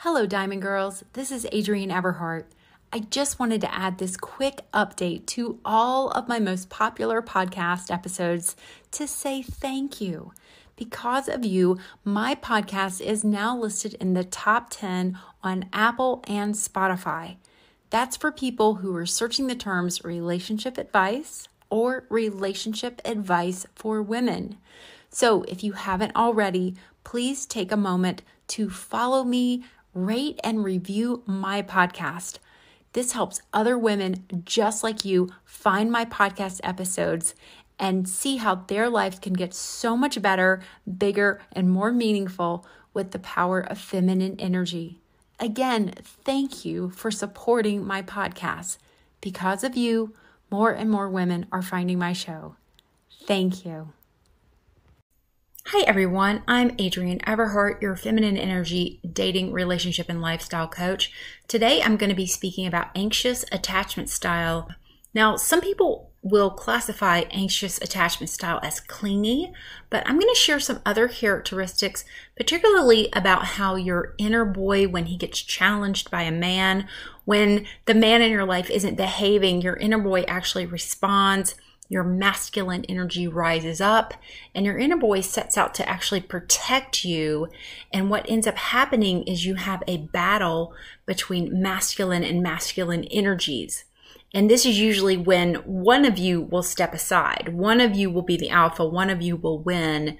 Hello, Diamond Girls. This is Adrienne Everheart. I just wanted to add this quick update to all of my most popular podcast episodes to say thank you. Because of you, my podcast is now listed in the top 10 on Apple and Spotify. That's for people who are searching the terms relationship advice or relationship advice for women. So if you haven't already, please take a moment to follow me, rate and review my podcast. This helps other women just like you find my podcast episodes and see how their lives can get so much better, bigger, and more meaningful with the power of feminine energy. Again, thank you for supporting my podcast. Because of you, more and more women are finding my show. Thank you. Hi everyone, I'm Adrienne Everheart, your feminine energy dating, relationship, and lifestyle coach. Today I'm going to be speaking about anxious attachment style. Now, some people will classify anxious attachment style as clingy, but I'm going to share some other characteristics, particularly about how your inner boy, when he gets challenged by a man, when the man in your life isn't behaving, your inner boy actually responds. Your masculine energy rises up and your inner boy sets out to actually protect you. And what ends up happening is you have a battle between masculine and masculine energies. And this is usually when one of you will step aside. One of you will be the alpha. One of you will win.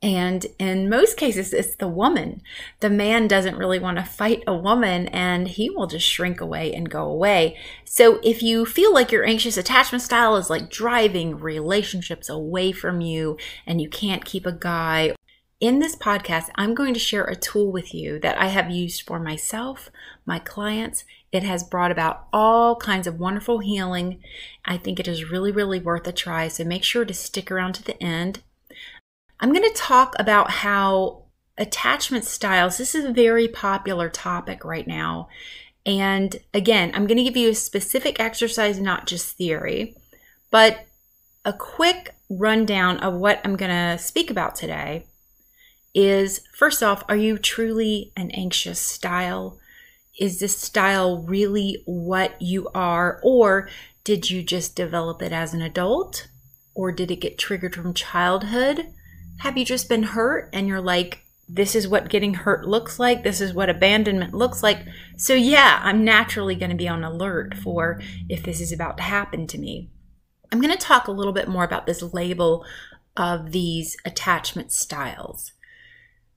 And in most cases, it's the woman. The man doesn't really want to fight a woman and he will just shrink away and go away. So if you feel like your anxious attachment style is like driving relationships away from you and you can't keep a guy, in this podcast, I'm going to share a tool with you that I have used for myself, my clients. It has brought about all kinds of wonderful healing. I think it is really, really worth a try. So make sure to stick around to the end. I'm going to talk about how attachment styles, this is a very popular topic right now. And again, I'm going to give you a specific exercise, not just theory, but a quick rundown of what I'm going to speak about today is, first off, are you truly an anxious style? Is this style really what you are? Or did you just develop it as an adult? Or did it get triggered from childhood? Have you just been hurt and you're like, this is what getting hurt looks like. This is what abandonment looks like. So yeah, I'm naturally going to be on alert for if this is about to happen to me. I'm going to talk a little bit more about this label of these attachment styles.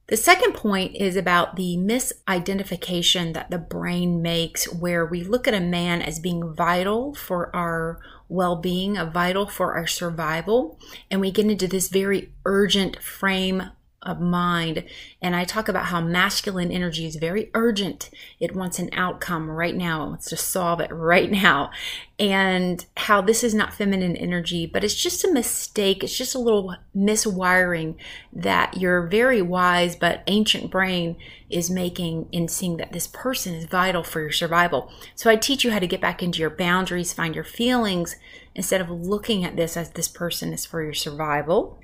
The second point is about the misidentification that the brain makes where we look at a man as being vital for our well-being, vital for our survival, and we get into this very urgent frame of mind. And I talk about how masculine energy is very urgent. It wants an outcome right now. It wants to solve it right now. And how this is not feminine energy, but it's just a mistake. It's just a little miswiring that your very wise but ancient brain is making in seeing that this person is vital for your survival. So I teach you how to get back into your boundaries, find your feelings, instead of looking at this as this person is for your survival.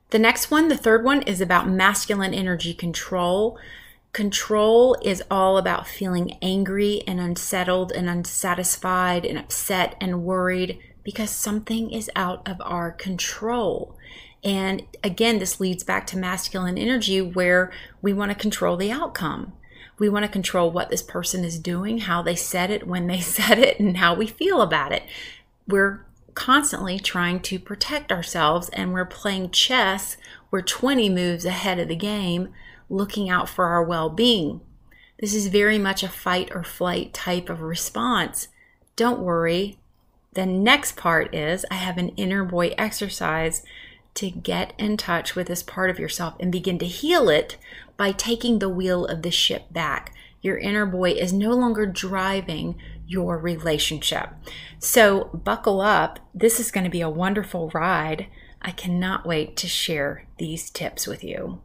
The next one, the third one, is about masculine energy control. Control is all about feeling angry and unsettled and unsatisfied and upset and worried because something is out of our control. And again, this leads back to masculine energy where we want to control the outcome. We want to control what this person is doing, how they said it, when they said it, and how we feel about it. We're constantly trying to protect ourselves, and we're playing chess. We're 20 moves ahead of the game, looking out for our well-being. This is very much a fight or flight type of response. Don't worry. The next part is I have an inner boy exercise to get in touch with this part of yourself and begin to heal it by taking the wheel of the ship back. Your inner boy is no longer driving your relationship. So buckle up. This is going to be a wonderful ride. I cannot wait to share these tips with you.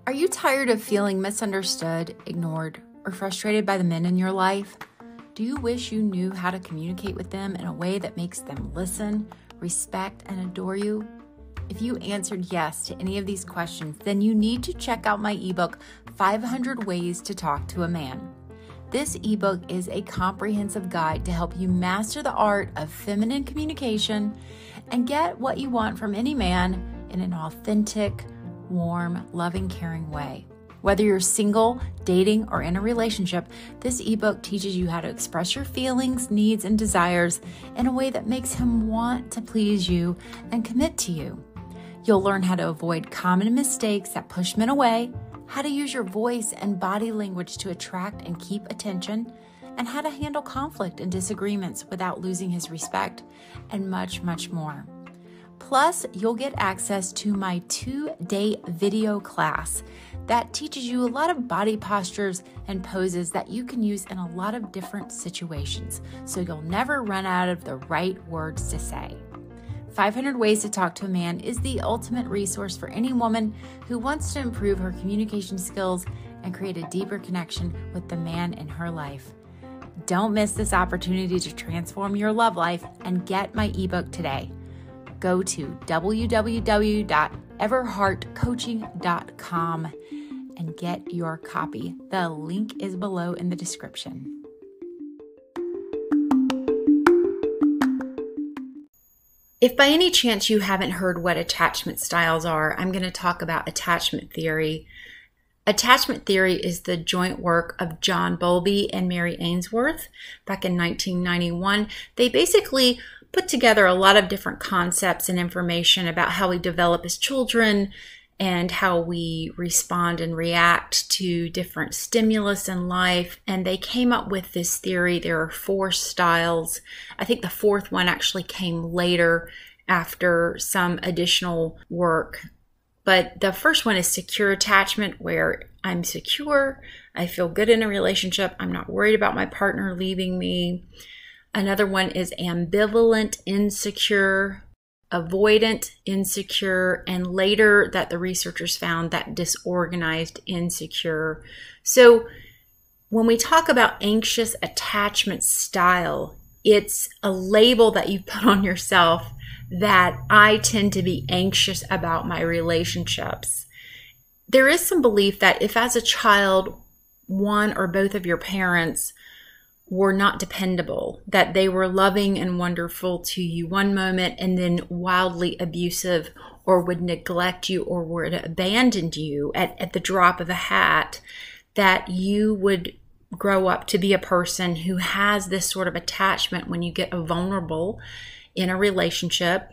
Are you tired of feeling misunderstood, ignored, or frustrated by the men in your life? Do you wish you knew how to communicate with them in a way that makes them listen, respect, and adore you? If you answered yes to any of these questions, then you need to check out my ebook, 500 Ways to Talk to a Man. This ebook is a comprehensive guide to help you master the art of feminine communication and get what you want from any man in an authentic, warm, loving, caring way. Whether you're single, dating, or in a relationship, this ebook teaches you how to express your feelings, needs, and desires in a way that makes him want to please you and commit to you. You'll learn how to avoid common mistakes that push men away, how to use your voice and body language to attract and keep attention, and how to handle conflict and disagreements without losing his respect, and much, much more. Plus, you'll get access to my 2-day video class that teaches you a lot of body postures and poses that you can use in a lot of different situations, so you'll never run out of the right words to say. 500 Ways to Talk to a Man is the ultimate resource for any woman who wants to improve her communication skills and create a deeper connection with the man in her life. Don't miss this opportunity to transform your love life and get my ebook today. Go to www.everheartcoaching.com and get your copy. The link is below in the description. If by any chance you haven't heard what attachment styles are, I'm going to talk about attachment theory. Attachment theory is the joint work of John Bowlby and Mary Ainsworth back in 1991. They basically put together a lot of different concepts and information about how we develop as children and how we respond and react to different stimulus in life. And they came up with this theory. There are 4 styles. I think the 4th one actually came later after some additional work. But the first one is secure attachment, where I'm secure, I feel good in a relationship, I'm not worried about my partner leaving me. Another one is ambivalent insecure, avoidant insecure, and later that the researchers found that disorganized insecure. So when we talk about anxious attachment style, it's a label that you put on yourself that I tend to be anxious about my relationships. There is some belief that if as a child, one or both of your parents were not dependable, that they were loving and wonderful to you one moment and then wildly abusive, or would neglect you, or would abandon you at the drop of a hat, that you would grow up to be a person who has this sort of attachment when you get vulnerable in a relationship,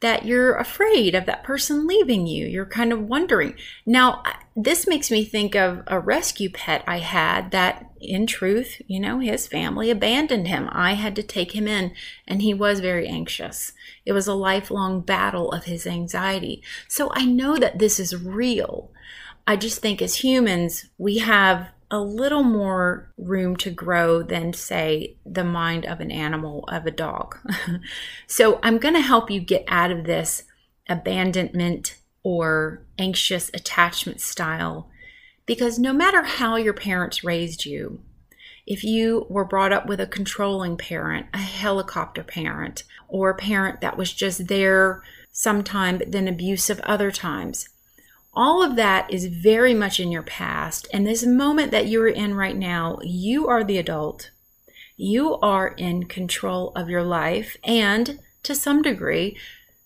that you're afraid of that person leaving you. You're kind of wondering. Now, this makes me think of a rescue pet I had that, in truth, his family abandoned him. I had to take him in, and he was very anxious. It was a lifelong battle of his anxiety. So I know that this is real. I just think as humans, we have a little more room to grow than, say, the mind of an animal, of a dog. So I'm going to help you get out of this abandonment or anxious attachment style, because no matter how your parents raised you, if you were brought up with a controlling parent, a helicopter parent, or a parent that was just there sometime but then abusive other times, all of that is very much in your past. And this moment that you're in right now, you are the adult. You are in control of your life. And to some degree,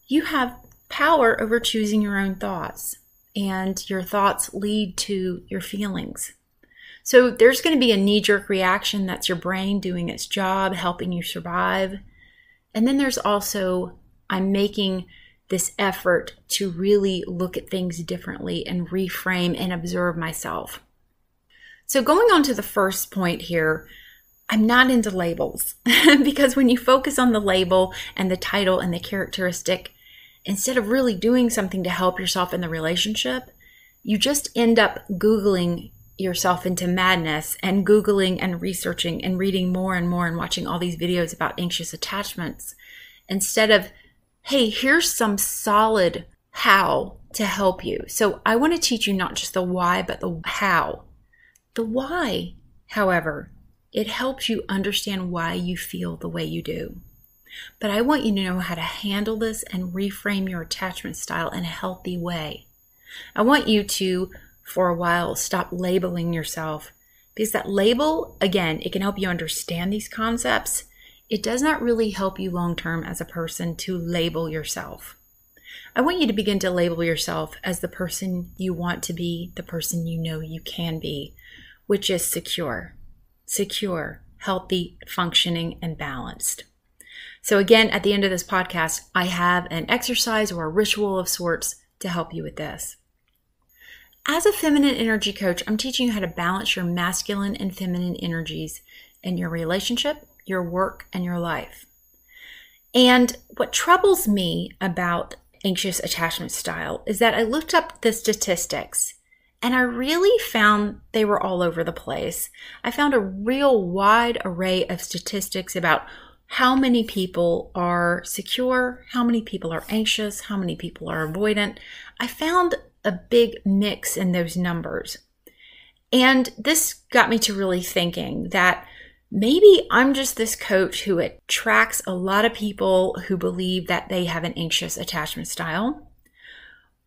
you have power over choosing your own thoughts. And your thoughts lead to your feelings. So there's going to be a knee-jerk reaction. That's your brain doing its job, helping you survive. And then there's also, I'm making this effort to really look at things differently and reframe and observe myself. So going on to the first point here, I'm not into labels because when you focus on the label and the title and the characteristic, instead of really doing something to help yourself in the relationship, you just end up Googling yourself into madness and Googling and researching and reading more and more and watching all these videos about anxious attachments instead of, hey, here's some solid how to help you. So I want to teach you not just the why, but the how. The why, however, it helps you understand why you feel the way you do. But I want you to know how to handle this and reframe your attachment style in a healthy way. I want you to, for a while, stop labeling yourself, because that label, again, it can help you understand these concepts. It does not really help you long-term as a person to label yourself. I want you to begin to label yourself as the person you want to be, the person you know you can be, which is secure, healthy, functioning, and balanced. So again, at the end of this podcast, I have an exercise or a ritual of sorts to help you with this. As a feminine energy coach, I'm teaching you how to balance your masculine and feminine energies in your relationship, your work, and your life. And what troubles me about anxious attachment style is that I looked up the statistics and I really found they were all over the place. I found a real wide array of statistics about how many people are secure, how many people are anxious, how many people are avoidant. I found a big mix in those numbers. And this got me to really thinking that maybe I'm just this coach who attracts a lot of people who believe that they have an anxious attachment style,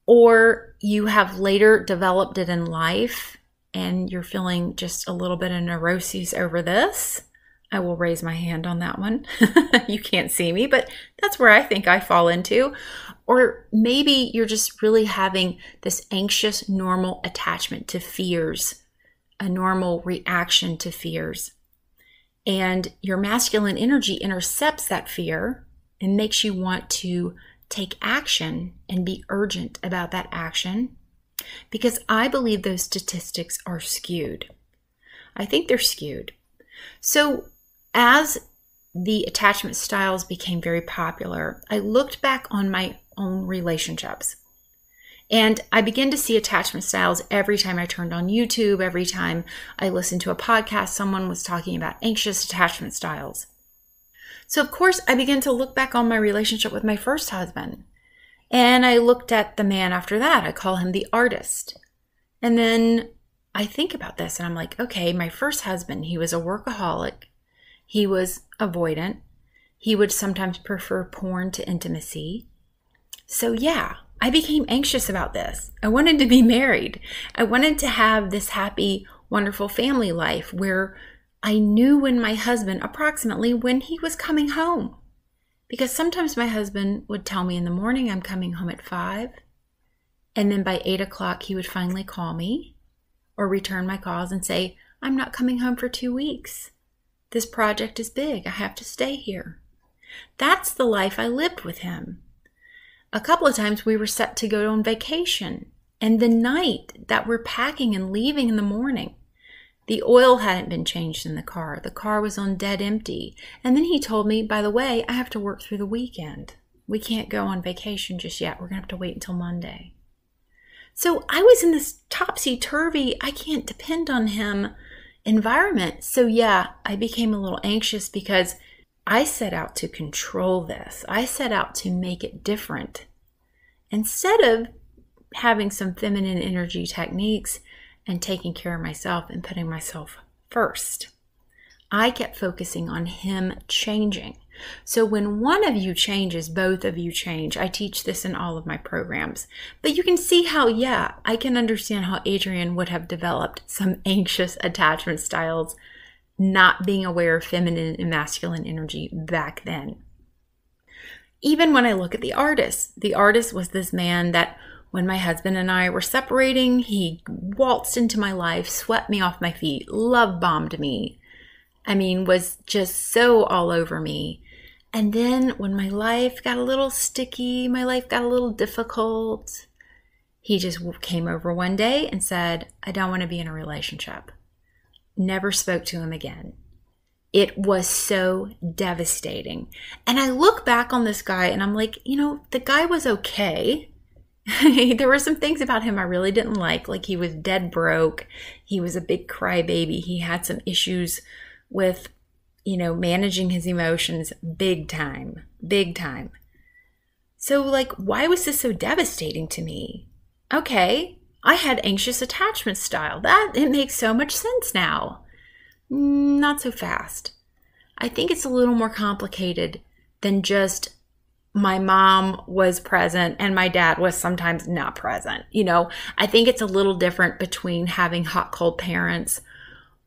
or you have later developed it in life and you're feeling just a little bit of neuroses over this. I will raise my hand on that one. You can't see me, but that's where I think I fall into. Or maybe you're just really having this anxious, normal attachment to fears, a normal reaction to fears. And your masculine energy intercepts that fear and makes you want to take action and be urgent about that action, because I believe those statistics are skewed. I think they're skewed. So as the attachment styles became very popular, I looked back on my own relationships. And I began to see attachment styles every time I turned on YouTube, every time I listened to a podcast, someone was talking about anxious attachment styles. So of course, I began to look back on my relationship with my first husband. And I looked at the man after that. I call him the artist. And then I think about this and I'm like, okay, my first husband, he was a workaholic. He was avoidant. He would sometimes prefer porn to intimacy. So yeah, I became anxious about this. I wanted to be married. I wanted to have this happy, wonderful family life where I knew when my husband, approximately when he was coming home. Because sometimes my husband would tell me in the morning, I'm coming home at 5. And then by 8 o'clock, he would finally call me or return my calls and say, I'm not coming home for 2 weeks. This project is big. I have to stay here. That's the life I lived with him. A couple of times we were set to go on vacation, and the night that we're packing and leaving in the morning, the oil hadn't been changed in the car. The car was on dead empty. And then he told me, by the way, I have to work through the weekend. We can't go on vacation just yet. We're going to have to wait until Monday. So I was in this topsy-turvy, I can't depend on him environment. So yeah, I became a little anxious because I set out to control this. I set out to make it different. Instead of having some feminine energy techniques and taking care of myself and putting myself first, I kept focusing on him changing. So when one of you changes, both of you change. I teach this in all of my programs. But you can see how, yeah, I can understand how Adrienne would have developed some anxious attachment styles, not being aware of feminine and masculine energy back then. Even when I look at the artist was this man that when my husband and I were separating, he waltzed into my life, swept me off my feet, love bombed me. I mean, was just so all over me. And then when my life got a little sticky, my life got a little difficult, he just came over one day and said, I don't want to be in a relationship. Never spoke to him again. It was so devastating. And I look back on this guy and I'm like, the guy was okay. There were some things about him I really didn't like he was dead broke. He was a big crybaby. He had some issues with, managing his emotions big time. So why was this so devastating to me? Okay, I had anxious attachment style. It makes so much sense now. Not so fast. I think it's a little more complicated than just my mom was present and my dad was sometimes not present. I think it's a little different between having hot, cold parents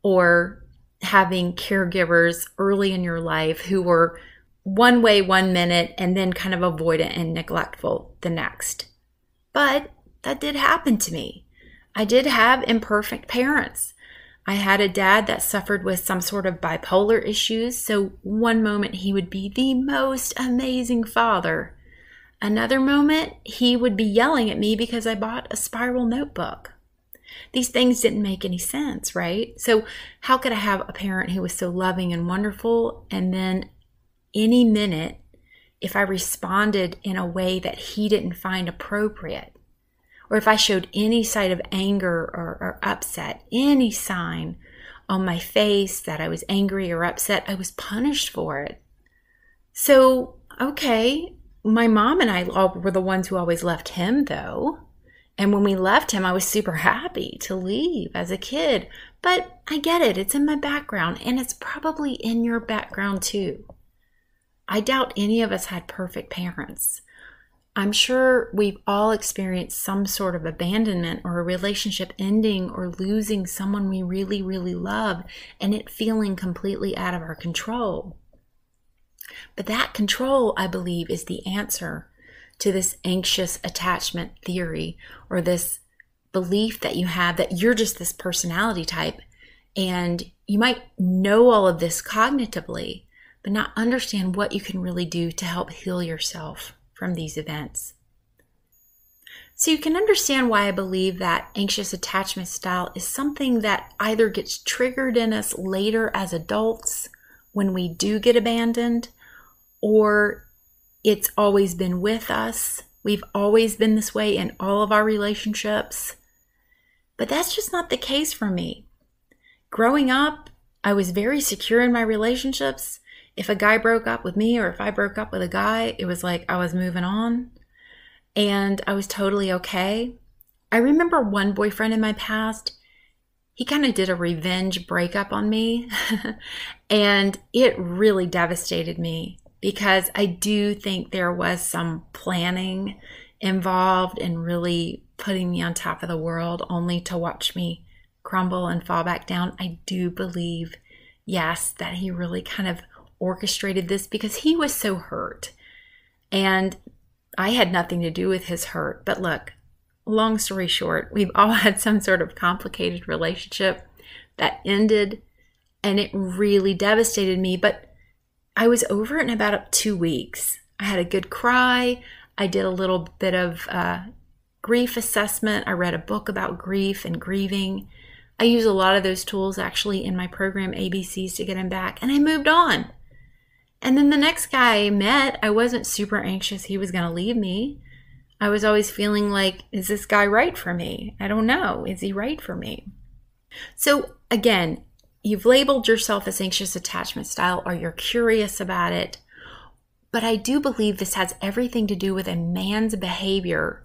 or having caregivers early in your life who were one way 1 minute and then kind of avoidant and neglectful the next. But that did happen to me. I did have imperfect parents. I had a dad that suffered with some sort of bipolar issues, so one moment he would be the most amazing father. Another moment he would be yelling at me because I bought a spiral notebook. These things didn't make any sense, right? So how could I have a parent who was so loving and wonderful, and then any minute, if I responded in a way that he didn't find appropriate, or if I showed any sign of anger or upset, any sign on my face that I was angry or upset, I was punished for it. So, okay, my mom and I were the ones who always left him, though. And when we left him, I was super happy to leave as a kid. But I get it. It's in my background, and it's probably in your background too. I doubt any of us had perfect parents. I'm sure we've all experienced some sort of abandonment or a relationship ending or losing someone we really, really love and it feeling completely out of our control. But that control, I believe, is the answer to this anxious attachment theory, or this belief that you have that you're just this personality type. And you might know all of this cognitively, but not understand what you can really do to help heal yourself from these events. So you can understand why I believe that anxious attachment style is something that either gets triggered in us later as adults when we do get abandoned, or it's always been with us. We've always been this way in all of our relationships. But that's just not the case for me. Growing up, I was very secure in my relationships. If a guy broke up with me or if I broke up with a guy, it was like I was moving on and I was totally okay. I remember one boyfriend in my past, he kind of did a revenge breakup on me and it really devastated me because I do think there was some planning involved in really putting me on top of the world only to watch me crumble and fall back down. I do believe, yes, that he really kind of orchestrated this because he was so hurt and I had nothing to do with his hurt. But look, long story short, we've all had some sort of complicated relationship that ended and it really devastated me, but I was over it in about 2 weeks. I had a good cry. I did a little bit of grief assessment. I read a book about grief and grieving. I use a lot of those tools actually in my program ABCs to get him back, and I moved on. And then the next guy I met, I wasn't super anxious he was going to leave me. I was always feeling like, is this guy right for me? I don't know. Is he right for me? So again, you've labeled yourself as anxious attachment style or you're curious about it. But I do believe this has everything to do with a man's behavior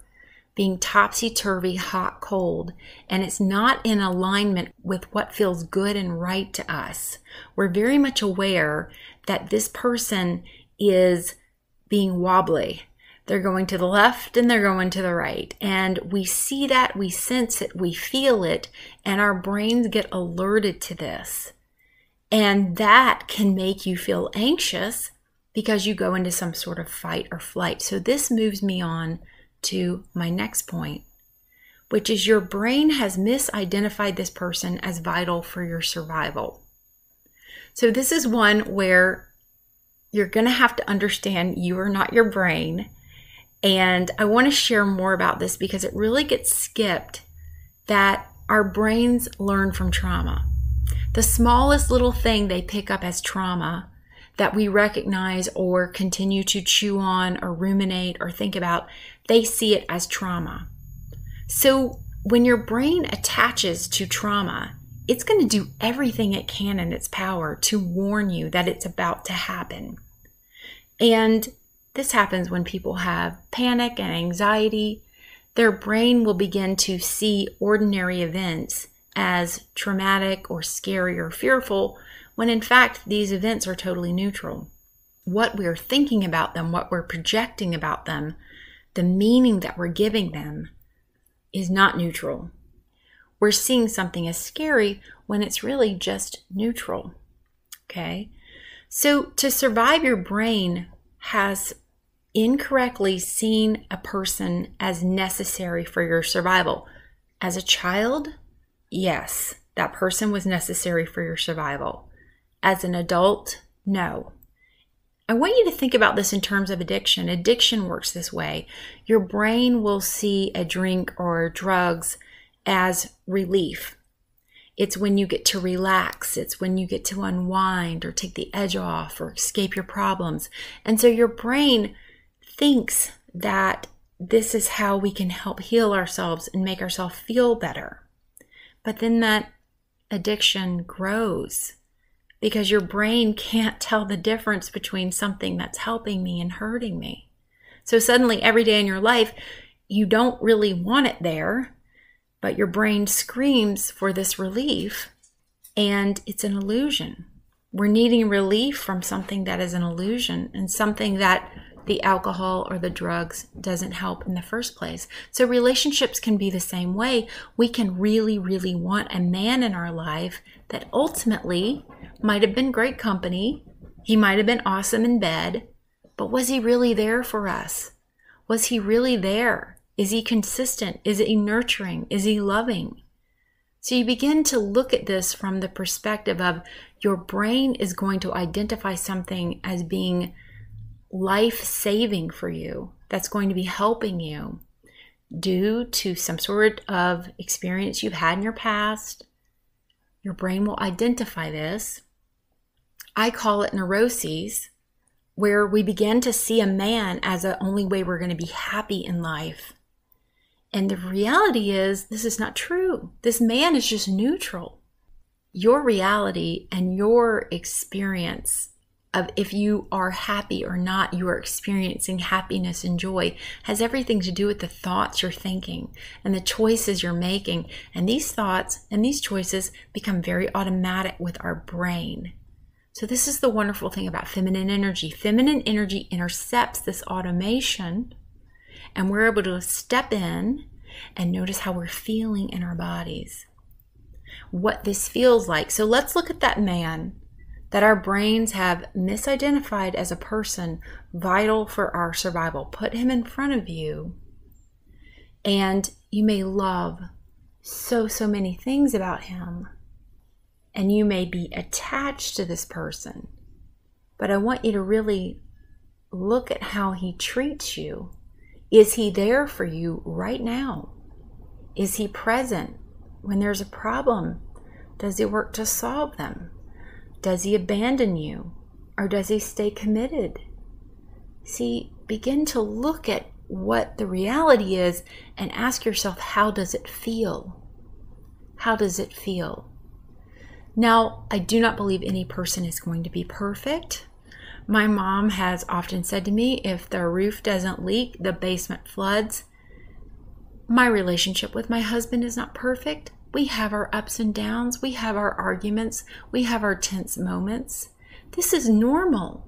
being topsy-turvy, hot, cold, and it's not in alignment with what feels good and right to us. We're very much aware that this person is being wobbly. They're going to the left and they're going to the right. And we see that, we sense it, we feel it, and our brains get alerted to this. And that can make you feel anxious because you go into some sort of fight or flight. So this moves me on to my next point, which is your brain has misidentified this person as vital for your survival. So this is one where you're going to have to understand you are not your brain. And I want to share more about this because it really gets skipped that our brains learn from trauma. The smallest little thing they pick up as trauma that we recognize or continue to chew on or ruminate or think about, they see it as trauma. So when your brain attaches to trauma, it's going to do everything it can in its power to warn you that it's about to happen. And this happens when people have panic and anxiety. Their brain will begin to see ordinary events as traumatic or scary or fearful, when in fact these events are totally neutral. what we're thinking about them, what we're projecting about them, the meaning that we're giving them is not neutral. We're seeing something as scary when it's really just neutral. Okay? So to survive, your brain has incorrectly seen a person as necessary for your survival. As a child, yes, that person was necessary for your survival. As an adult, no. I want you to think about this in terms of addiction. Addiction works this way. Your brain will see a drink or drugs as relief. It's when you get to relax. It's when you get to unwind or take the edge off or escape your problems. And so your brain thinks that this is how we can help heal ourselves and make ourselves feel better. But then that addiction grows because your brain can't tell the difference between something that's helping me and hurting me. So suddenly every day in your life, you don't really want it there, but your brain screams for this relief, and it's an illusion. We're needing relief from something that is an illusion and something that the alcohol or the drugs doesn't help in the first place. So relationships can be the same way. We can really, really want a man in our life that ultimately might have been great company. He might have been awesome in bed, but was he really there for us? Was he really there? Is he consistent? Is he nurturing? Is he loving? So you begin to look at this from the perspective of your brain is going to identify something as being life-saving for you, that's going to be helping you due to some sort of experience you've had in your past. Your brain will identify this. I call it neuroses, where we begin to see a man as the only way we're going to be happy in life. And the reality is, this is not true. This man is just neutral. Your reality and your experience of if you are happy or not, you are experiencing happiness and joy, has everything to do with the thoughts you're thinking and the choices you're making. And these thoughts and these choices become very automatic with our brain. So this is the wonderful thing about feminine energy. Feminine energy intercepts this automation, and we're able to step in and notice how we're feeling in our bodies, what this feels like. So let's look at that man that our brains have misidentified as a person vital for our survival. Put him in front of you, and you may love so many things about him, and you may be attached to this person. But I want you to really look at how he treats you. Is he there for you right now? Is he present when there's a problem? Does he work to solve them? Does he abandon you, or does he stay committed? See, begin to look at what the reality is and ask yourself, how does it feel? How does it feel? Now, I do not believe any person is going to be perfect. My mom has often said to me, if the roof doesn't leak, the basement floods. My relationship with my husband is not perfect. We have our ups and downs. We have our arguments. We have our tense moments. This is normal.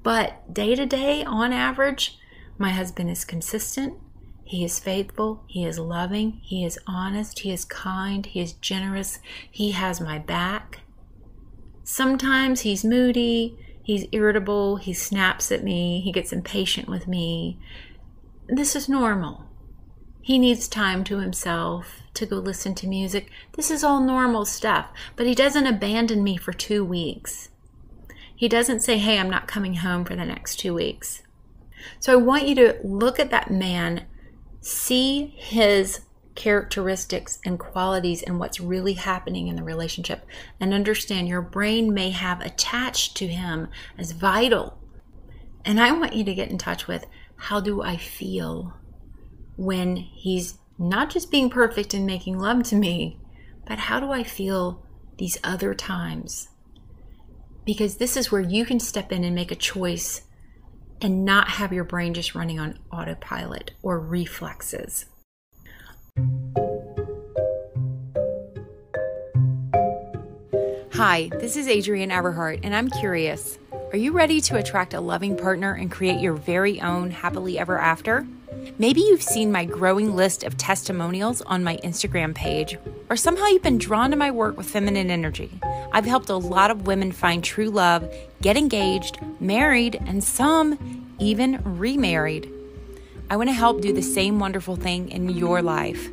But day to day, on average, my husband is consistent. He is faithful. He is loving. He is honest. He is kind. He is generous. He has my back. Sometimes he's moody. He's irritable. He snaps at me. He gets impatient with me. This is normal. He needs time to himself, to go listen to music. This is all normal stuff. But he doesn't abandon me for 2 weeks. He doesn't say, hey, I'm not coming home for the next 2 weeks. So I want you to look at that man, see his characteristics and qualities and what's really happening in the relationship, and understand your brain may have attached to him as vital. And I want you to get in touch with, how do I feel when he's not just being perfect and making love to me, but how do I feel these other times? Because this is where you can step in and make a choice and not have your brain just running on autopilot or reflexes. Hi, this is Adrienne Everheart, and I'm curious. Are you ready to attract a loving partner and create your very own happily ever after? Maybe you've seen my growing list of testimonials on my Instagram page, or somehow you've been drawn to my work with feminine energy. I've helped a lot of women find true love, get engaged, married, and some even remarried. I want to help do the same wonderful thing in your life.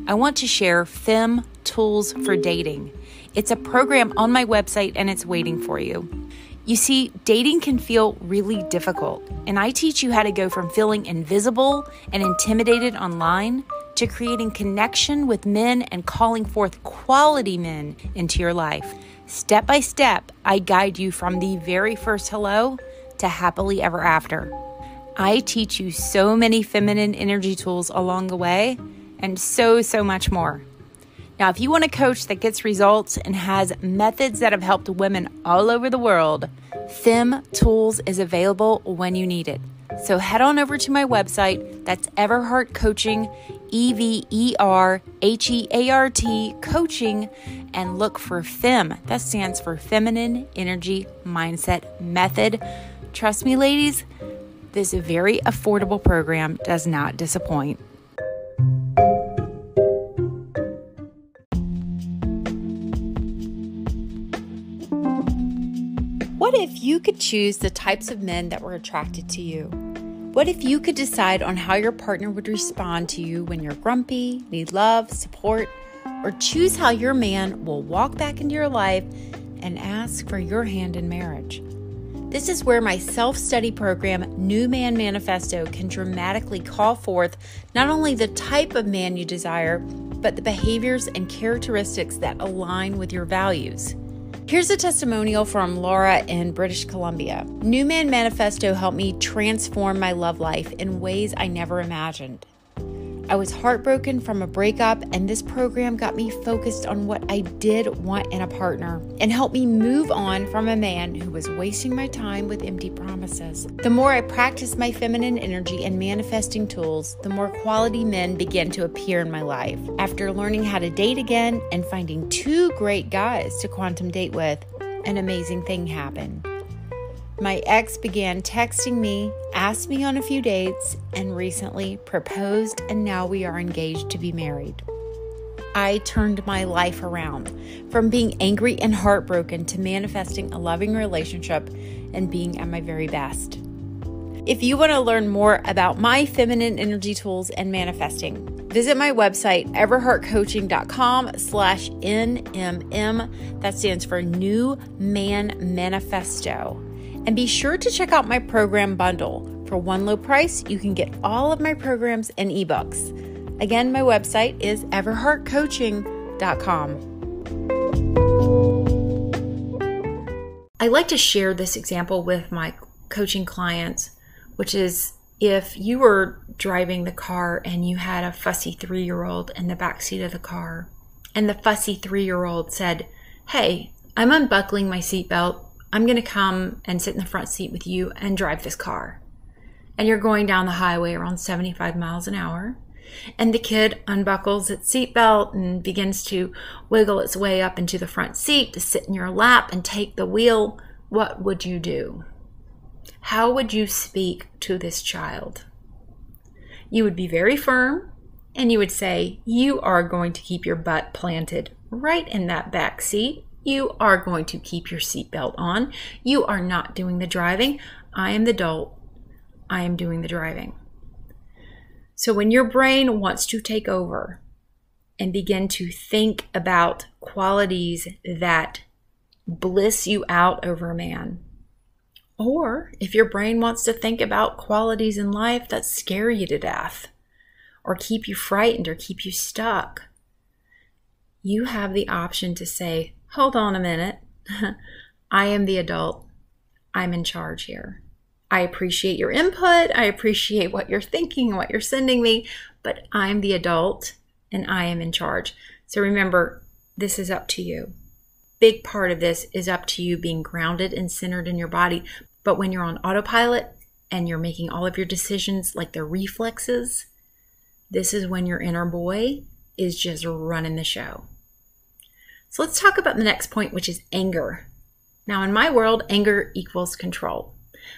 I want to share Fem Tools for Dating. It's a program on my website and it's waiting for you. You see, dating can feel really difficult, and I teach you how to go from feeling invisible and intimidated online to creating connection with men and calling forth quality men into your life. Step by step, I guide you from the very first hello to happily ever after. I teach you so many feminine energy tools along the way and so much more. Now, if you want a coach that gets results and has methods that have helped women all over the world, Fem Tools is available when you need it. So head on over to my website. That's Everheart Coaching, EVERHEART Coaching, and look for Fem. That stands for Feminine Energy Mindset Method. Trust me, ladies, this very affordable program does not disappoint. What if you could choose the types of men that were attracted to you? What if you could decide on how your partner would respond to you when you're grumpy, need love, support, or choose how your man will walk back into your life and ask for your hand in marriage? This is where my self-study program, New Man Manifesto, can dramatically call forth not only the type of man you desire, but the behaviors and characteristics that align with your values. Here's a testimonial from Laura in British Columbia. New Man Manifesto helped me transform my love life in ways I never imagined. I was heartbroken from a breakup, and this program got me focused on what I did want in a partner and helped me move on from a man who was wasting my time with empty promises. The more I practiced my feminine energy and manifesting tools, the more quality men began to appear in my life. After learning how to date again and finding 2 great guys to quantum date with, an amazing thing happened. My ex began texting me, asked me on a few dates, and recently proposed, and now we are engaged to be married. I turned my life around from being angry and heartbroken to manifesting a loving relationship and being at my very best. If you want to learn more about my feminine energy tools and manifesting, visit my website, everheartcoaching.com/NMM. That stands for New Man Manifesto. And be sure to check out my program bundle. For one low price, you can get all of my programs and ebooks. Again, my website is everheartcoaching.com. I like to share this example with my coaching clients, which is if you were driving the car and you had a fussy 3-year-old in the backseat of the car, and the fussy 3-year-old said, "Hey, I'm unbuckling my seatbelt. I'm going to come and sit in the front seat with you and drive this car." And you're going down the highway around 75 miles an hour. And the kid unbuckles its seatbelt and begins to wiggle its way up into the front seat to sit in your lap and take the wheel. What would you do? How would you speak to this child? You would be very firm and you would say, "You are going to keep your butt planted right in that back seat. You are going to keep your seatbelt on. You are not doing the driving. I am the adult. I am doing the driving." So when your brain wants to take over and begin to think about qualities that bliss you out over a man, or if your brain wants to think about qualities in life that scare you to death, or keep you frightened or keep you stuck, you have the option to say, "Hold on a minute. I am the adult. I'm in charge here. I appreciate your input. I appreciate what you're thinking and what you're sending me, but I'm the adult and I am in charge." So remember, this is up to you. Big part of this is up to you being grounded and centered in your body. But when you're on autopilot and you're making all of your decisions like they're reflexes, this is when your inner boy is just running the show. So let's talk about the next point, which is anger. Now, in my world, anger equals control.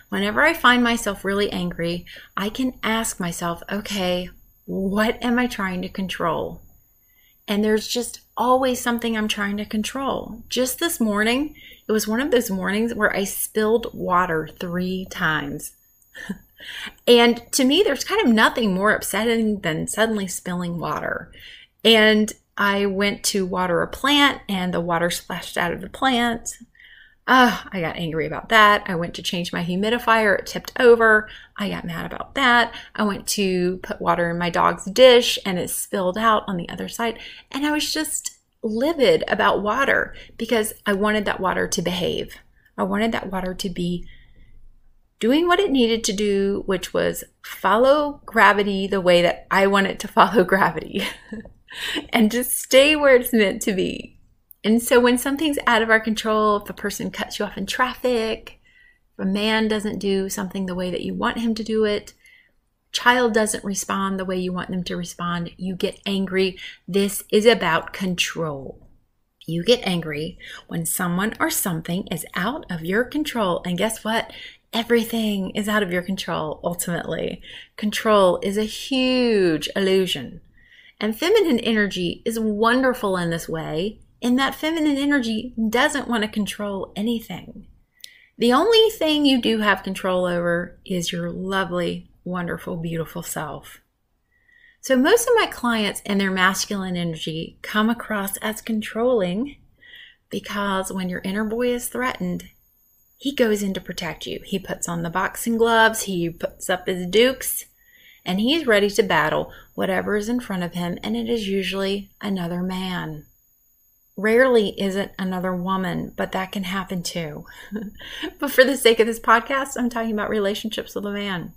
Whenever I find myself really angry, I can ask myself, okay, what am I trying to control? And there's just always something I'm trying to control. Just this morning, it was one of those mornings where I spilled water 3 times. And to me, there's kind of nothing more upsetting than suddenly spilling water. And I went to water a plant and the water splashed out of the plant. I got angry about that. I went to change my humidifier. It tipped over. I got mad about that. I went to put water in my dog's dish and it spilled out on the other side. And I was just livid about water because I wanted that water to behave. I wanted that water to be doing what it needed to do, which was follow gravity the way that I want it to follow gravity and just stay where it's meant to be. And so when something's out of our control, if a person cuts you off in traffic, if a man doesn't do something the way that you want him to do it, child doesn't respond the way you want them to respond, you get angry. This is about control. You get angry when someone or something is out of your control. And guess what? Everything is out of your control, ultimately. Control is a huge illusion. And feminine energy is wonderful in this way, in that feminine energy doesn't want to control anything. The only thing you do have control over is your lovely, wonderful, beautiful self. So most of my clients and their masculine energy come across as controlling because when your inner boy is threatened, he goes in to protect you. He puts on the boxing gloves, he puts up his dukes, and he's ready to battle whatever is in front of him, and it is usually another man. Rarely is it another woman, but that can happen too. But for the sake of this podcast, I'm talking about relationships with a man.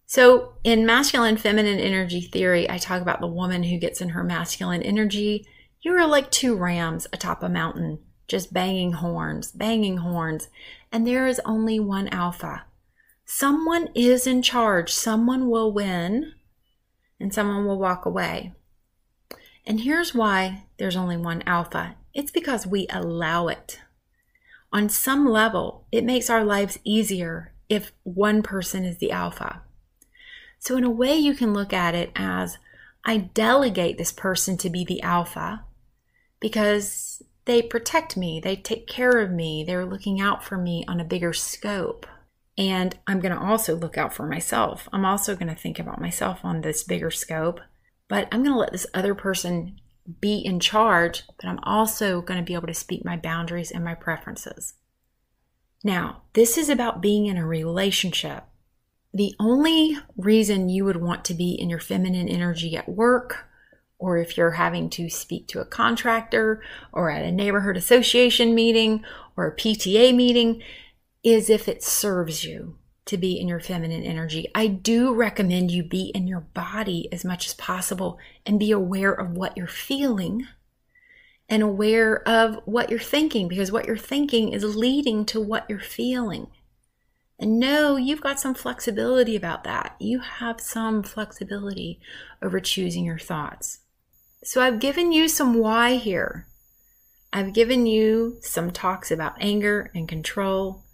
So in masculine feminine energy theory, I talk about the woman who gets in her masculine energy. You are like 2 rams atop a mountain, just banging horns, and there is only one alpha. Someone is in charge, someone will win, and someone will walk away. And here's why there's only one alpha. It's because we allow it. On some level, it makes our lives easier if one person is the alpha. So in a way, you can look at it as, I delegate this person to be the alpha because they protect me, they take care of me, they're looking out for me on a bigger scope. And I'm going to also look out for myself. I'm also going to think about myself on this bigger scope, but I'm going to let this other person be in charge, but I'm also going to be able to speak my boundaries and my preferences. Now, this is about being in a relationship. The only reason you would want to be in your feminine energy at work, or if you're having to speak to a contractor or at a neighborhood association meeting or a PTA meeting, is if it serves you to be in your feminine energy. I do recommend you be in your body as much as possible and be aware of what you're feeling and aware of what you're thinking, because what you're thinking is leading to what you're feeling. And no, you've got some flexibility about that. You have some flexibility over choosing your thoughts. So I've given you some why here. I've given you some talks about anger and control.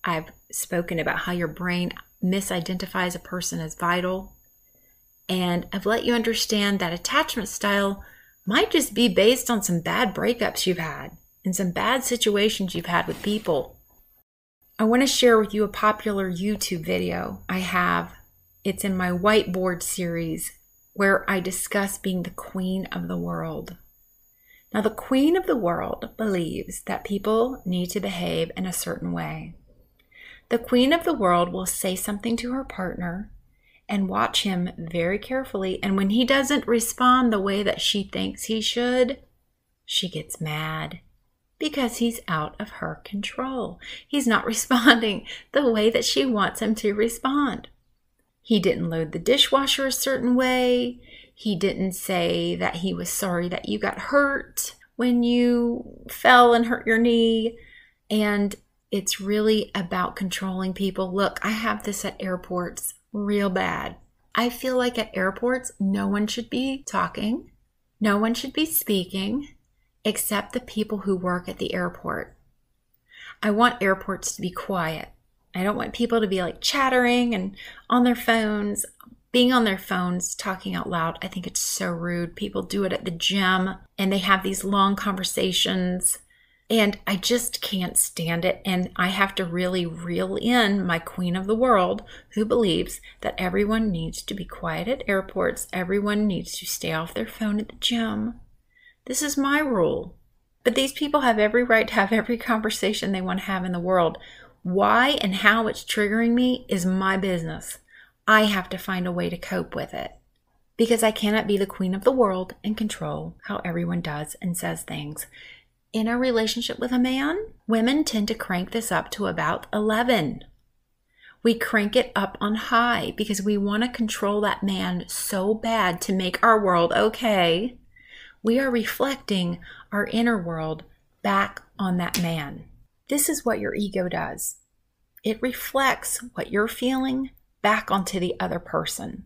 I've spoken about how your brain misidentifies a person as vital. And I've let you understand that attachment style might just be based on some bad breakups you've had and some bad situations you've had with people. I want to share with you a popular YouTube video I have. It's in my whiteboard series where I discuss being the queen of the world. Now, the queen of the world believes that people need to behave in a certain way. The queen of the world will say something to her partner and watch him very carefully. And when he doesn't respond the way that she thinks he should, she gets mad because he's out of her control. He's not responding the way that she wants him to respond. He didn't load the dishwasher a certain way. He didn't say that he was sorry that you got hurt when you fell and hurt your knee. And it's really about controlling people. Look, I have this at airports real bad. I feel like at airports, no one should be talking. No one should be speaking except the people who work at the airport. I want airports to be quiet. I don't want people to be like chattering and on their phones, being on their phones, talking out loud. I think it's so rude. People do it at the gym and they have these long conversations and I just can't stand it. And I have to really reel in my queen of the world who believes that everyone needs to be quiet at airports. Everyone needs to stay off their phone at the gym. This is my rule. But these people have every right to have every conversation they want to have in the world. Why and how it's triggering me is my business. I have to find a way to cope with it because I cannot be the queen of the world and control how everyone does and says things. In a relationship with a man, women tend to crank this up to about 11. We crank it up on high because we want to control that man so bad to make our world okay. We are reflecting our inner world back on that man. This is what your ego does. It reflects what you're feeling back onto the other person.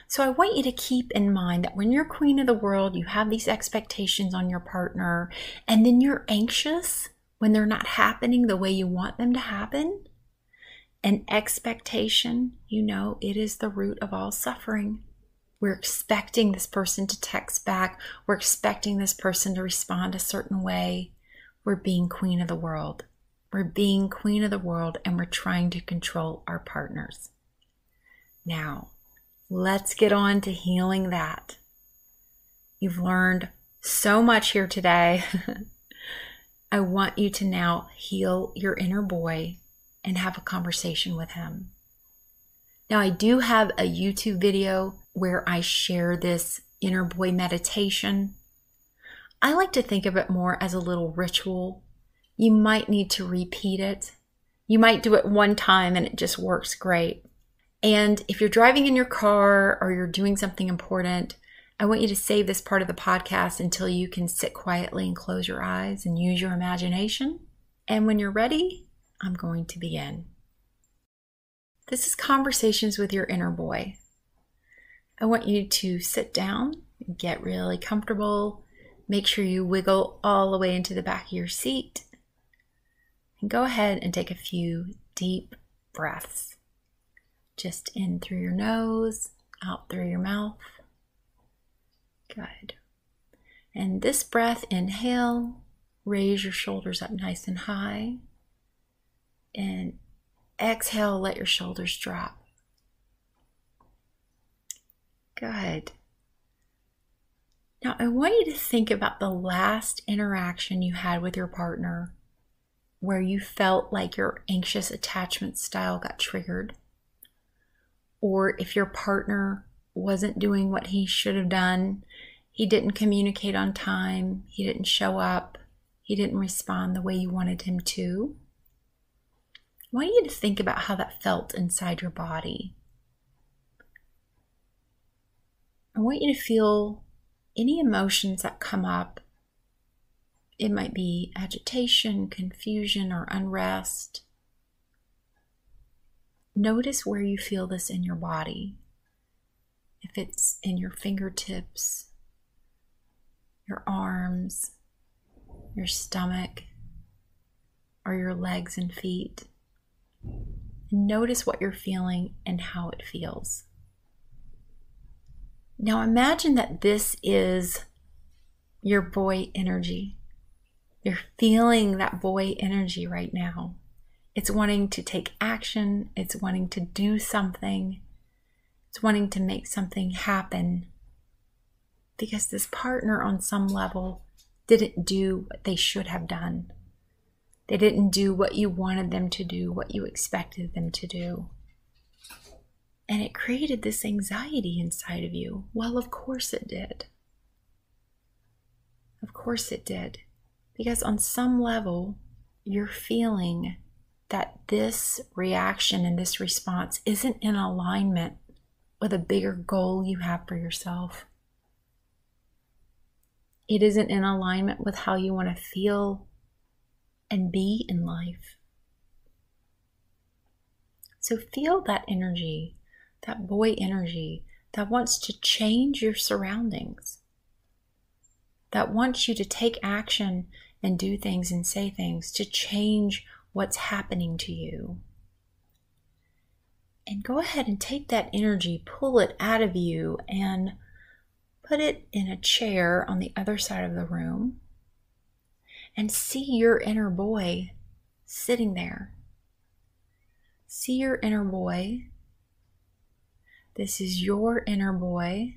So I want you to keep in mind that when you're queen of the world, you have these expectations on your partner, and then you're anxious when they're not happening the way you want them to happen. An expectation, it is the root of all suffering. We're expecting this person to text back. We're expecting this person to respond a certain way. We're being queen of the world. We're being queen of the world and we're trying to control our partners. Now, let's get on to healing that. You've learned so much here today. I want you to now heal your inner boy and have a conversation with him. Now, I do have a YouTube video where I share this inner boy meditation. I like to think of it more as a little ritual. You might need to repeat it. You might do it one time and it just works great. And if you're driving in your car or you're doing something important, I want you to save this part of the podcast until you can sit quietly and close your eyes and use your imagination. And when you're ready, I'm going to begin. This is Conversations with Your Inner Boy. I want you to sit down and get really comfortable. Make sure you wiggle all the way into the back of your seat. And go ahead and take a few deep breaths. Just in through your nose, out through your mouth. Good. And this breath, inhale, raise your shoulders up nice and high. And exhale, let your shoulders drop. Good. Now, I want you to think about the last interaction you had with your partner where you felt like your anxious attachment style got triggered. Or if your partner wasn't doing what he should have done, he didn't communicate on time, he didn't show up, he didn't respond the way you wanted him to. I want you to think about how that felt inside your body. I want you to feel any emotions that come up. It might be agitation, confusion, or unrest. Notice where you feel this in your body. If it's in your fingertips, your arms, your stomach, or your legs and feet. Notice what you're feeling and how it feels. Now imagine that this is your boy energy. You're feeling that boy energy right now. It's wanting to take action. It's wanting to do something. It's wanting to make something happen. Because this partner on some level didn't do what they should have done. They didn't do what you wanted them to do, what you expected them to do. And it created this anxiety inside of you. Well, of course it did. Of course it did. Because on some level, you're feeling that this reaction and this response isn't in alignment with a bigger goal you have for yourself. It isn't in alignment with how you want to feel and be in life. So feel that energy, that boy energy that wants to change your surroundings, that wants you to take action and do things and say things to change what's happening to you. And go ahead and take that energy, pull it out of you, and put it in a chair on the other side of the room. And see your inner boy sitting there. See your inner boy. This is your inner boy.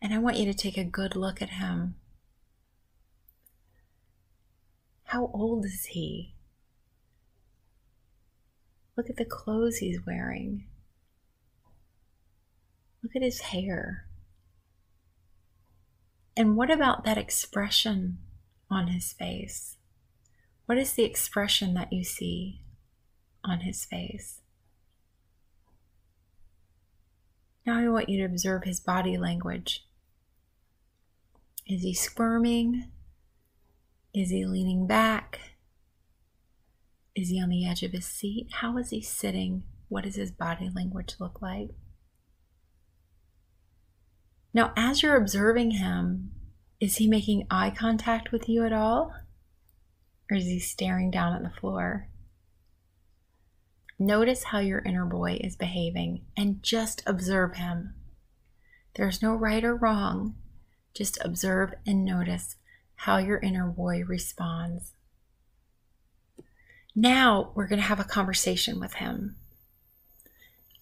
And I want you to take a good look at him. How old is he? Look at the clothes he's wearing. Look at his hair. And what about that expression on his face? What is the expression that you see on his face? Now I want you to observe his body language. Is he squirming? Is he leaning back? Is he on the edge of his seat? How is he sitting? What does his body language look like? Now, as you're observing him, is he making eye contact with you at all? Or is he staring down at the floor? Notice how your inner boy is behaving and just observe him. There's no right or wrong. Just observe and notice how your inner boy responds. Now we're going to have a conversation with him.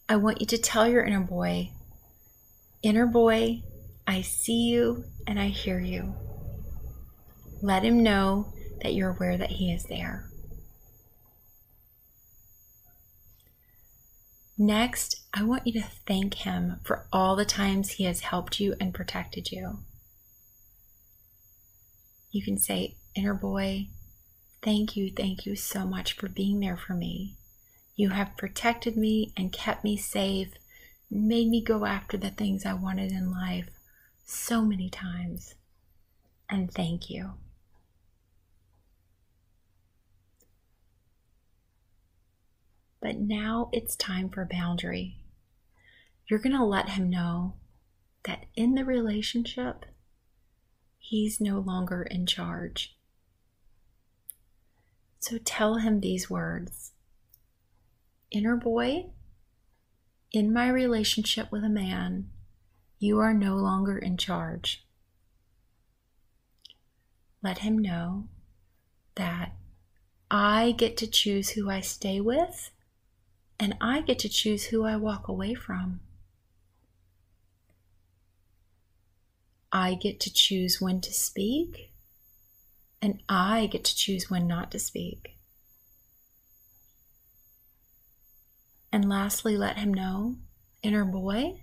I want you to tell your inner boy, I see you and I hear you. Let him know that you're aware that he is there. Next, I want you to thank him for all the times he has helped you and protected you. You can say, inner boy, thank you so much for being there for me. You have protected me and kept me safe, made me go after the things I wanted in life so many times. And thank you. But now it's time for a boundary. You're going to let him know that in the relationship, he's no longer in charge. So tell him these words. Inner boy, in my relationship with a man, you are no longer in charge. Let him know that I get to choose who I stay with, and I get to choose who I walk away from. I get to choose when to speak, and I get to choose when not to speak. And lastly, let him know, inner boy,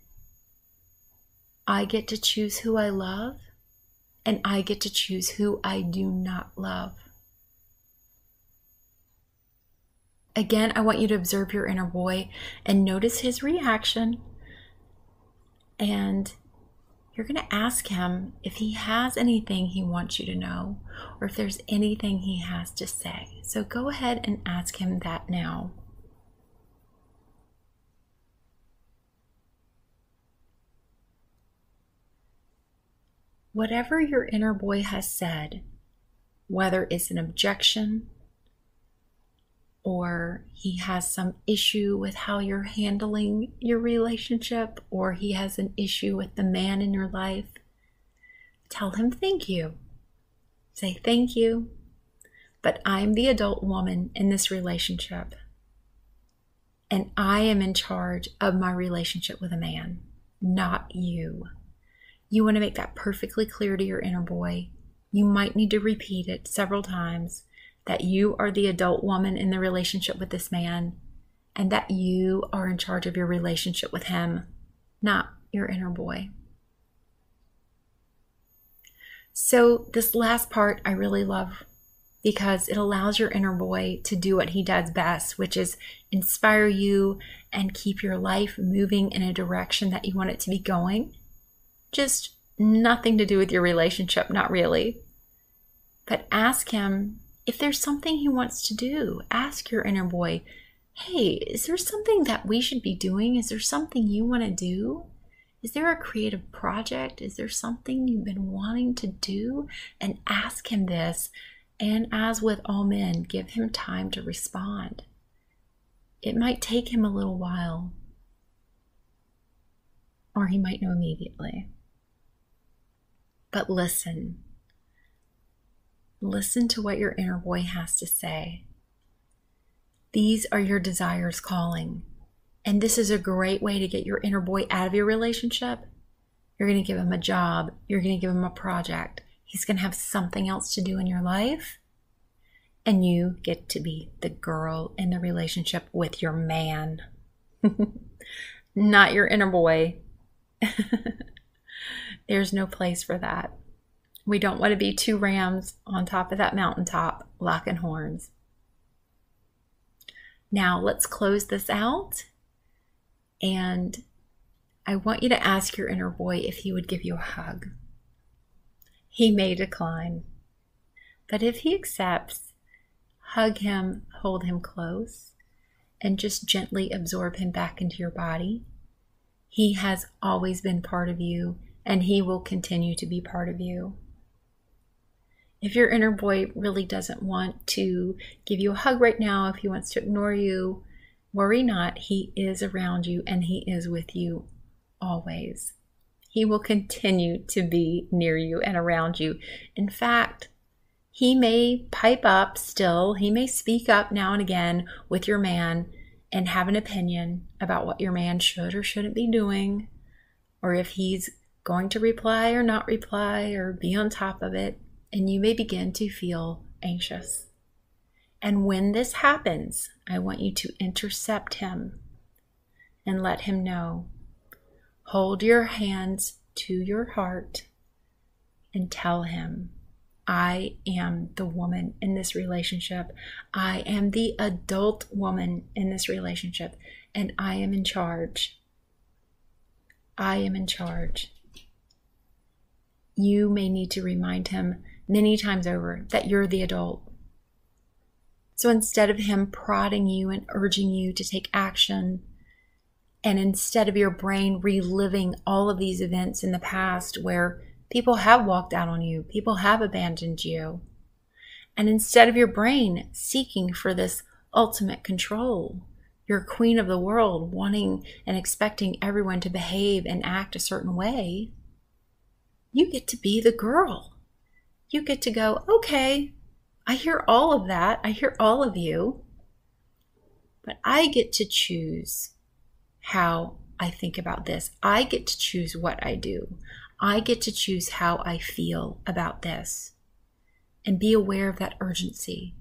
I get to choose who I love, and I get to choose who I do not love. Again, I want you to observe your inner boy and notice his reaction. And you're going to ask him if he has anything he wants you to know, or if there's anything he has to say. So go ahead and ask him that now. Whatever your inner boy has said, whether it's an objection, or he has some issue with how you're handling your relationship, or he has an issue with the man in your life, tell him thank you. Say thank you, but I'm the adult woman in this relationship, and I am in charge of my relationship with a man, not you. You want to make that perfectly clear to your inner boy. You might need to repeat it several times, that you are the adult woman in the relationship with this man, and that you are in charge of your relationship with him, not your inner boy. So this last part I really love, because it allows your inner boy to do what he does best, which is inspire you and keep your life moving in a direction that you want it to be going. Just nothing to do with your relationship, not really. But ask him, if there's something he wants to do, ask your inner boy, hey, is there something that we should be doing? Is there something you want to do? Is there a creative project? Is there something you've been wanting to do? And ask him this And as with all men, give him time to respond. It might take him a little while, or he might know immediately. But listen. Listen to what your inner boy has to say. These are your desires calling. And this is a great way to get your inner boy out of your relationship. You're going to give him a job. You're going to give him a project. He's going to have something else to do in your life. And you get to be the girl in the relationship with your man. Not your inner boy. There's no place for that. We don't want to be two rams on top of that mountaintop locking horns. Now let's close this out. And I want you to ask your inner boy if he would give you a hug. He may decline. But if he accepts, hug him, hold him close, and just gently absorb him back into your body. He has always been part of you, and he will continue to be part of you. If your inner boy really doesn't want to give you a hug right now, if he wants to ignore you, worry not. He is around you and he is with you always. He will continue to be near you and around you. In fact, he may pipe up still. He may speak up now and again with your man and have an opinion about what your man should or shouldn't be doing, or if he's going to reply or not reply or be on top of it. And you may begin to feel anxious. And when this happens, I want you to intercept him and let him know. Hold your hands to your heart and tell him, I am the woman in this relationship. I am the adult woman in this relationship, and I am in charge. I am in charge. You may need to remind him many times over that you're the adult. So instead of him prodding you and urging you to take action, and instead of your brain reliving all of these events in the past where people have walked out on you, people have abandoned you, and instead of your brain seeking for this ultimate control, you're queen of the world, wanting and expecting everyone to behave and act a certain way, you get to be the girl. You get to go, okay, I hear all of that. I hear all of you. But I get to choose how I think about this. I get to choose what I do. I get to choose how I feel about this. And be aware of that urgency.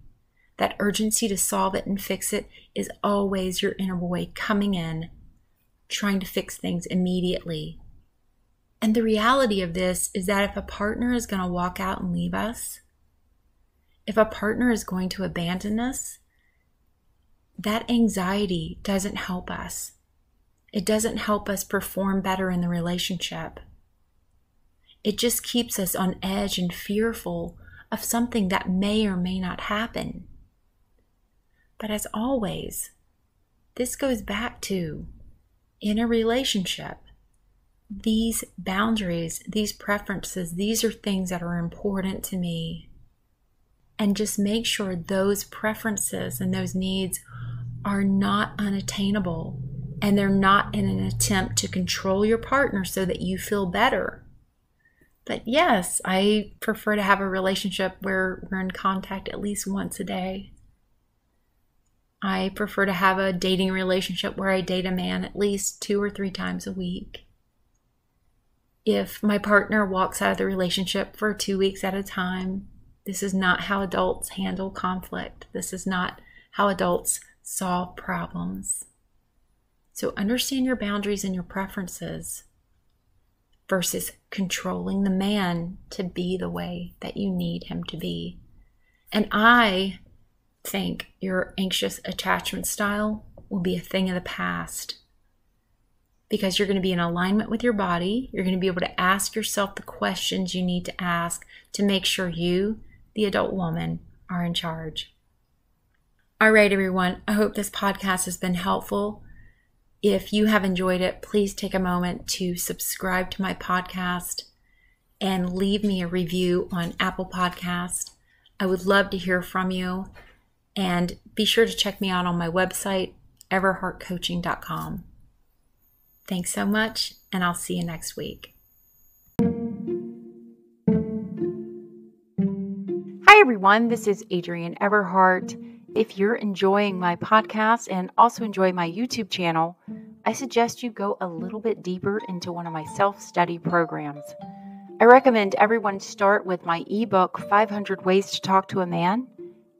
That urgency to solve it and fix it is always your inner boy coming in, trying to fix things immediately. And the reality of this is that if a partner is going to walk out and leave us, if a partner is going to abandon us, that anxiety doesn't help us. It doesn't help us perform better in the relationship. It just keeps us on edge and fearful of something that may or may not happen. But as always, this goes back to, in a relationship, these boundaries, these preferences, these are things that are important to me. And just make sure those preferences and those needs are not unattainable, and they're not in an attempt to control your partner so that you feel better. But yes, I prefer to have a relationship where we're in contact at least once a day. I prefer to have a dating relationship where I date a man at least 2 or 3 times a week. If my partner walks out of the relationship for 2 weeks at a time, this is not how adults handle conflict. This is not how adults solve problems. So understand your boundaries and your preferences versus controlling the man to be the way that you need him to be. And I think your anxious attachment style will be a thing of the past, because you're going to be in alignment with your body. You're going to be able to ask yourself the questions you need to ask to make sure you, the adult woman, are in charge. All right, everyone. I hope this podcast has been helpful. If you have enjoyed it, please take a moment to subscribe to my podcast and leave me a review on Apple Podcast. I would love to hear from you. And be sure to check me out on my website, everheartcoaching.com. Thanks so much, and I'll see you next week. Hi, everyone. This is Adrienne Everheart. If you're enjoying my podcast and also enjoy my YouTube channel, I suggest you go a little bit deeper into one of my self-study programs. I recommend everyone start with my ebook, 500 Ways to Talk to a Man.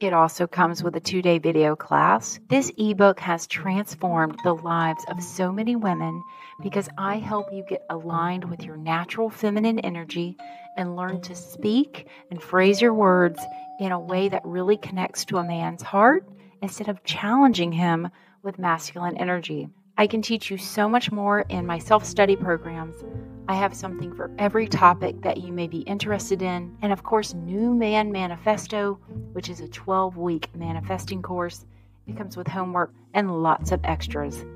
It also comes with a 2-day video class. This ebook has transformed the lives of so many women because I help you get aligned with your natural feminine energy and learn to speak and phrase your words in a way that really connects to a man's heart instead of challenging him with masculine energy. I can teach you so much more in my self-study programs. I have something for every topic that you may be interested in. And of course, New Man Manifesto, which is a 12-week manifesting course. It comes with homework and lots of extras.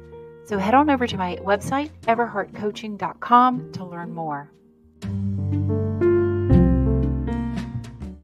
So head on over to my website, everheartcoaching.com, to learn more.